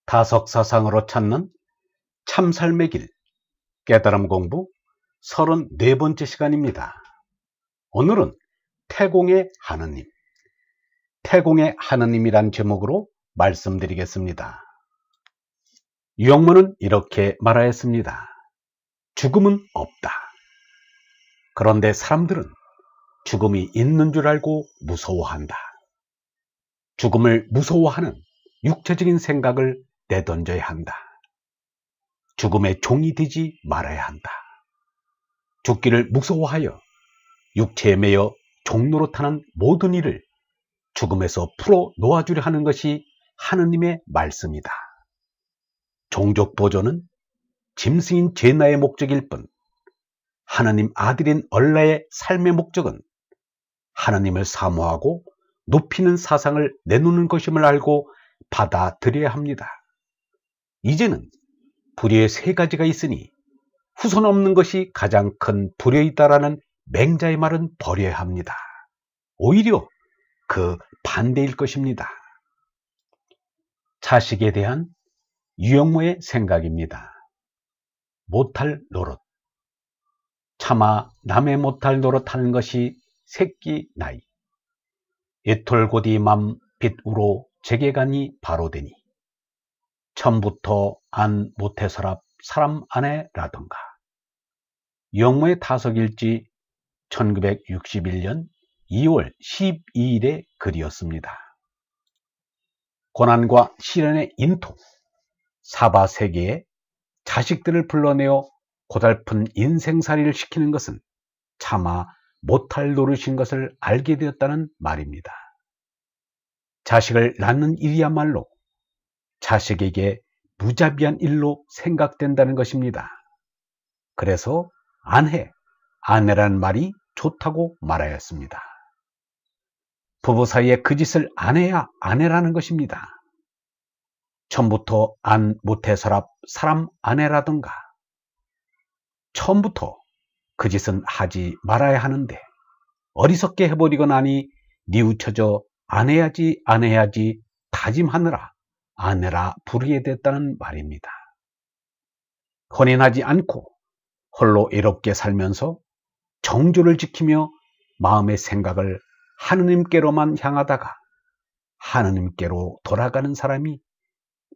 다석사상으로 찾는 참삶의 길, 깨달음 공부 34번째 시간입니다. 오늘은 태공의 하느님, 태공의 하느님이란 제목으로 말씀드리겠습니다. 유영문은 이렇게 말하였습니다. 죽음은 없다. 그런데 사람들은 죽음이 있는 줄 알고 무서워한다. 죽음을 무서워하는 육체적인 생각을 내던져야 한다. 죽음의 종이 되지 말아야 한다. 죽기를 무서워하여 육체에 매여 종노릇하는 모든 일을 죽음에서 풀어 놓아주려 하는 것이 하느님의 말씀이다. 종족 보존은 짐승인 제나의 목적일 뿐 하느님 아들인 얼라의 삶의 목적은 하느님을 사모하고 높이는 사상을 내놓는 것임을 알고 받아들여야 합니다. 이제는 불의의 세 가지가 있으니 후손 없는 것이 가장 큰 불의이다라는 맹자의 말은 버려야 합니다. 오히려 그 반대일 것입니다. 자식에 대한 유영모의 생각입니다. 못할 노릇. 차마 남의 못할 노릇하는 것이 새끼 나이. 애톨고디 맘 빛우로 제게간이 바로되니 처음부터 안 못해서랍 사람 안에라던가. 유영모의 타석일지 1961년 2월 12일의 글이었습니다. 고난과 시련의 인통, 사바세계에 자식들을 불러내어 고달픈 인생살이를 시키는 것은 차마 못할 노릇인 것을 알게 되었다는 말입니다. 자식을 낳는 일이야말로 자식에게 무자비한 일로 생각된다는 것입니다. 그래서 아내라는 말이 좋다고 말하였습니다. 부부 사이에 그 짓을 안 해야 아내라는 것입니다. 처음부터 안 못해서랍 사람 아내라던가. 처음부터 그 짓은 하지 말아야 하는데 어리석게 해버리고 나니 뉘우쳐져 안 해야지 다짐하느라 아내라 부르게 됐다는 말입니다. 혼인하지 않고 홀로 외롭게 살면서 정조를 지키며 마음의 생각을 하느님께로만 향하다가 하느님께로 돌아가는 사람이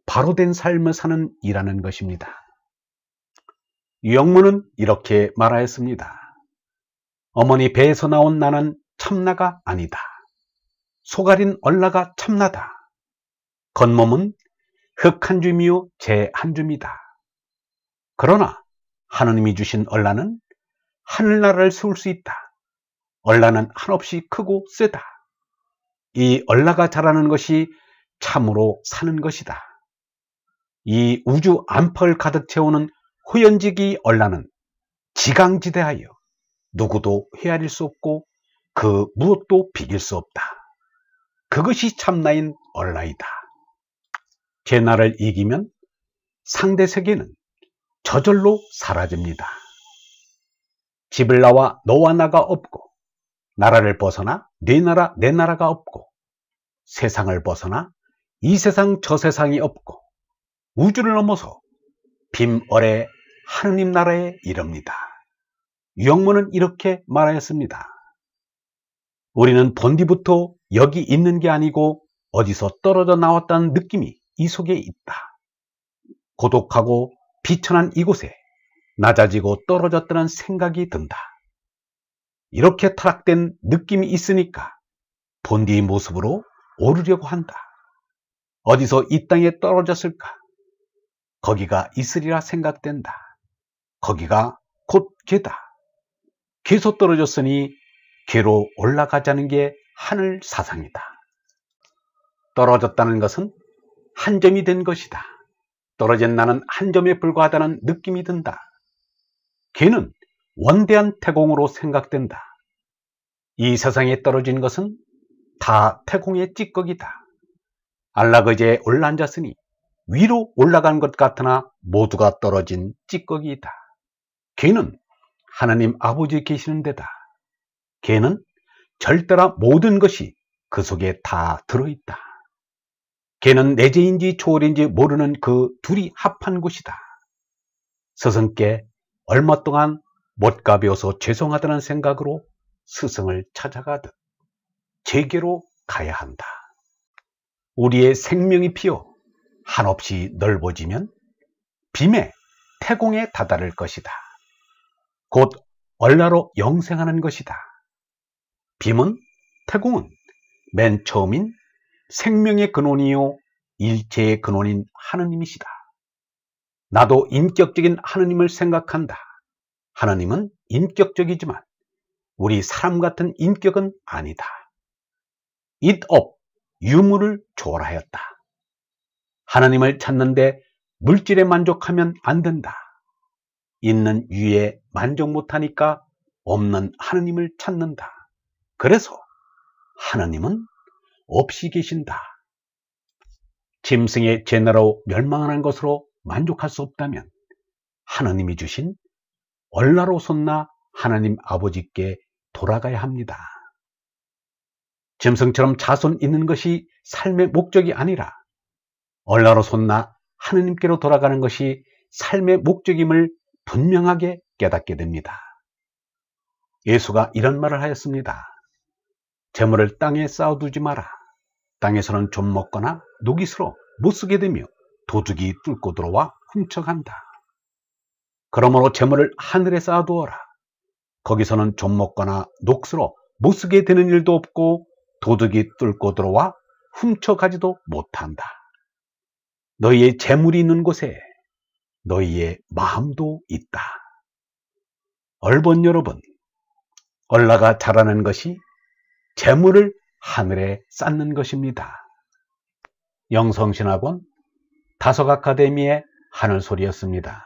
바로된 삶을 사는 이라는 것입니다. 유영문은 이렇게 말하였습니다. 어머니 배에서 나온 나는 참나가 아니다. 속아린 얼라가 참나다. 겉몸은 흙 한 줌이요 재 한 줌이다. 그러나 하느님이 주신 얼라는 하늘나라를 세울 수 있다. 얼라는 한없이 크고 세다. 이 얼라가 자라는 것이 참으로 사는 것이다. 이 우주 안팎을 가득 채우는 호연지기 얼라는 지강지대하여 누구도 헤아릴 수 없고 그 무엇도 비길 수 없다. 그것이 참나인 얼라이다. 제나를 이기면 상대 세계는 저절로 사라집니다. 집을 나와 너와 나가 없고 나라를 벗어나 네 나라 내 나라가 없고 세상을 벗어나 이 세상 저 세상이 없고 우주를 넘어서 빔어래 하느님 나라에 이릅니다. 유영문은 이렇게 말하였습니다. 우리는 본디부터 여기 있는 게 아니고 어디서 떨어져 나왔다는 느낌이 이 속에 있다. 고독하고 비천한 이곳에 낮아지고 떨어졌다는 생각이 든다. 이렇게 타락된 느낌이 있으니까 본디의 모습으로 오르려고 한다. 어디서 이 땅에 떨어졌을까? 거기가 있으리라 생각된다. 거기가 곧 개다. 개서 떨어졌으니 개로 올라가자는 게 하늘 사상이다. 떨어졌다는 것은 한 점이 된 것이다. 떨어진 나는 한 점에 불과하다는 느낌이 든다. 개는 원대한 태공으로 생각된다. 이 세상에 떨어진 것은 다 태공의 찌꺼기다. 안락의자에 올라앉았으니 위로 올라간 것 같으나 모두가 떨어진 찌꺼기이다. 개는 하나님 아버지 계시는 데다. 개는 절대라 모든 것이 그 속에 다 들어있다. 걔는 내재인지 초월인지 모르는 그 둘이 합한 곳이다. 스승께 얼마 동안 못 가벼워서 죄송하다는 생각으로 스승을 찾아가듯 제게로 가야 한다. 우리의 생명이 피어 한없이 넓어지면 빔의 태공에 다다를 것이다. 곧 얼라로 영생하는 것이다. 빔은, 태공은 맨 처음인 생명의 근원이요 일체의 근원인 하느님이시다. 나도 인격적인 하느님을 생각한다. 하느님은 인격적이지만 우리 사람 같은 인격은 아니다. 잇업, 유무를 초월하였다. 하느님을 찾는데 물질에 만족하면 안 된다. 있는 유에 만족 못하니까 없는 하느님을 찾는다. 그래서 하느님은 없이 계신다. 짐승의 제나로 멸망하는 것으로 만족할 수 없다면 하느님이 주신 얼라로 솟나 하나님 아버지께 돌아가야 합니다. 짐승처럼 자손 있는 것이 삶의 목적이 아니라 얼라로 솟나 하느님께로 돌아가는 것이 삶의 목적임을 분명하게 깨닫게 됩니다. 예수가 이런 말을 하였습니다. 재물을 땅에 쌓아두지 마라. 땅에서는 좀 먹거나 녹이스러 못쓰게 되며 도둑이 뚫고 들어와 훔쳐간다. 그러므로 재물을 하늘에 쌓아두어라. 거기서는 좀 먹거나 녹슬어 못쓰게 되는 일도 없고 도둑이 뚫고 들어와 훔쳐가지도 못한다. 너희의 재물이 있는 곳에 너희의 마음도 있다. 얼본 여러분, 얼라가 자라는 것이 재물을 하늘에 쌓는 것입니다. 영성신학원 다석아카데미의 하늘소리였습니다.